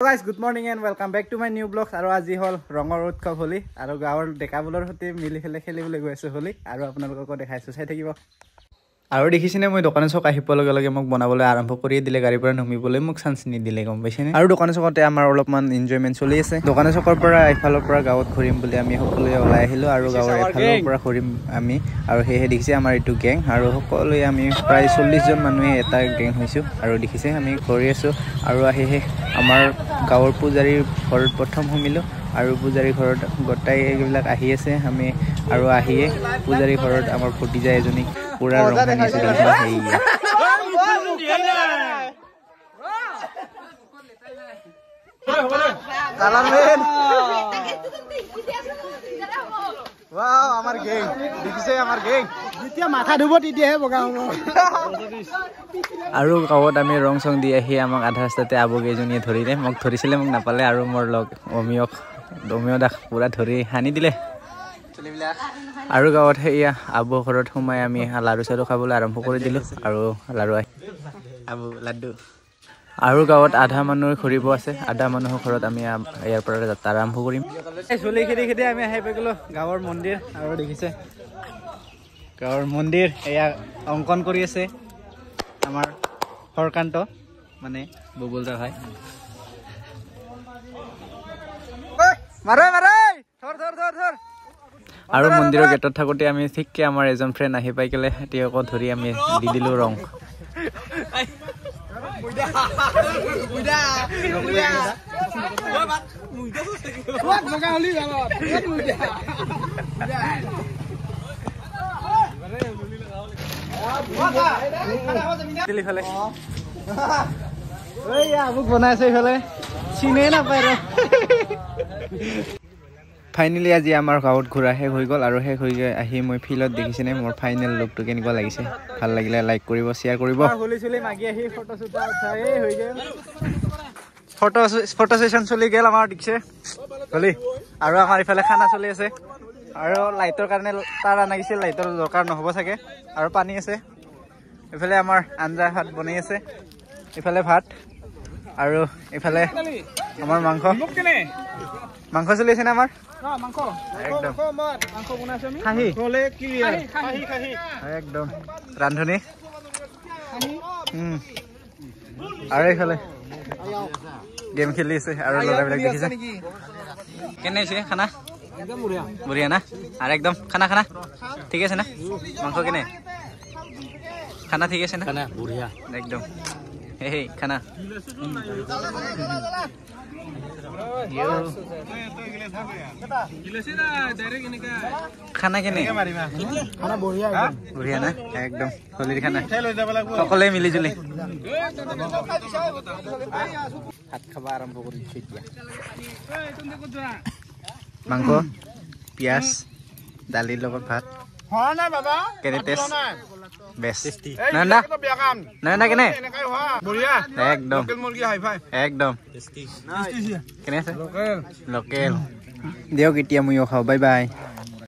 Guys, good morning and welcome back to my new vlog. আৰু আজি হল ৰঙৰ উৎসৱ হোলি আৰু গাঁৱৰ ডেকাবোলৰ সৈতে মিলি খেলিবলৈ গৈ আছো হোলি আৰু আপোনালোকক দেখাইছো চাই থাকিব আৰু দেখিছেনে মই দোকান চক আহি পোৱাৰ লগে লগে মোক বনাবলৈ আৰম্ভ কৰি দিলে গাড়ীৰ পৰা নমিবলৈ মোক চান্স নিদিলে গম পাইছেনে আৰু দোকান চকতে আমাৰ অলপমান এনজয়মেন্ট চলি আছে দোকান চকৰ পৰা ইফালৰ পৰা গাঁৱত ঘূৰিম বুলি আমি সকলোৱে ওলাই আহিলো আৰু গাঁৱৰ ইফালৰ পৰা ঘূৰিম আমি আৰু হেহে দেখিছে আমাৰ এইটো গেং আৰু সকলোৱে আমি প্ৰায় 40 জন মানুহে এটা গেং হৈছো আৰু দেখিছে আমি ঘূৰি আছো আৰু আহিহে আমাৰ গাঁৱৰ পূজাৰীৰ ঘৰত প্ৰথম হোমিলো আৰু পূজাৰী ঘৰত গটাই এইবিলাক আহি আছে আমি আৰু আহিয়ে পূজাৰী ঘৰত আমাৰ ফুটি যায় এজনী পুৰা ৰং আনিছে হেইয়া কালাৰমেন ওয়াও আমাৰ গেং দেখিছে আমাৰ গেং যেতিয়া মাথা ধুব তেতিয়াহে বগা হ'ব আৰু গাঁৱত আমি ৰং চং দি আহি আমাক আধা ৰাস্তাতে আবগেজনীয়ে ধৰিলে মোক ধৰিছিলে মোক নাপালে আৰু মোৰ লগ অমিয়ক দাখ পুৰা ধৰি হানি দিলে আৰু গাঁৱত হেয়া আবু ঘৰত সোমাই আমি লাড়ু চাড়ু খাবলৈ আৰম্ভ কৰি দিলো আৰু লাড়ু আবু লাড্ডু আৰু গাঁৱত আধা মানুহ ঘূৰিব আছে আধা মানুহৰ ঘৰত আমি ইয়াৰ পৰা যাত্ৰা আৰম্ভ কৰিম চলি খেদি আমি আহি পাই গলো গাঁৱৰ মন্দিৰ আৰু দেখিছে গাঁৱৰ মন্দিৰ এয়া অংকন কৰি আছে আমাৰ হৰকান্ত মানে বুবুলদাৰ ভাই মাৰে মাৰে ধৰ ধৰ ধৰ ধৰ আৰু মন্দিৰৰ গেটত থাকোতে আমি ঠিককে আমাৰ এজন ফ্ৰেণ্ড আহি পাই গলে তেওঁক ধৰি আমি দি দিলো ৰং ফাইনেলি আজি আমাৰ গাঁৱত ঘূৰা শেষ হৈ গ'ল আৰু শেষ হৈ আহি মই ফিল্ডত দেখিছেনে মোৰ ফাইনেল লুকটো কেনেকুৱা লাগিছে ভাল লাগিলে লাইক কৰিব শ্বেয়াৰ কৰিব ফটো সেশন চলি গেল আমাৰ দিছে হলি আৰু আমাৰ ইফালে খানা চলি আছে আৰু লাইটৰ কাৰণে তাৰ আনাগিছে লাইটৰ দৰকাৰ নহ'ব চাগে আৰু পানী আছে ইফালে আমাৰ আঞ্জা ভাত বনাই আছে ইফালে ভাত আৰু ইফালে আমাৰ মাংস চলি আছে না আমাৰ একদম ৰান্ধনি আৰু এইফালে গেম খেলি আছে আৰু ল'ৰাবিলাক দেখিছে কেনে হৈছে খানা বঢ়িয়া না আৰু একদম খানা ঠিক আছে না মাংস কেনে খানা ঠিক আছে না বঢ়িয়া একদম হে খানা খানা কেনে খানা বঢ়িয়া না একদম হলিৰ খানা সকলোৱে মিলি জুলি ভাত খাব আৰম্ভ কৰিছো এতিয়া মাংস পিয়াজ দালিৰ লগত ভাত কেনে টেষ্ট বেষ্ট না কেনে একদম একদম কেনে আছে লোকেল দিয়ক এতিয়া ময়ো খাওঁ বাই বাই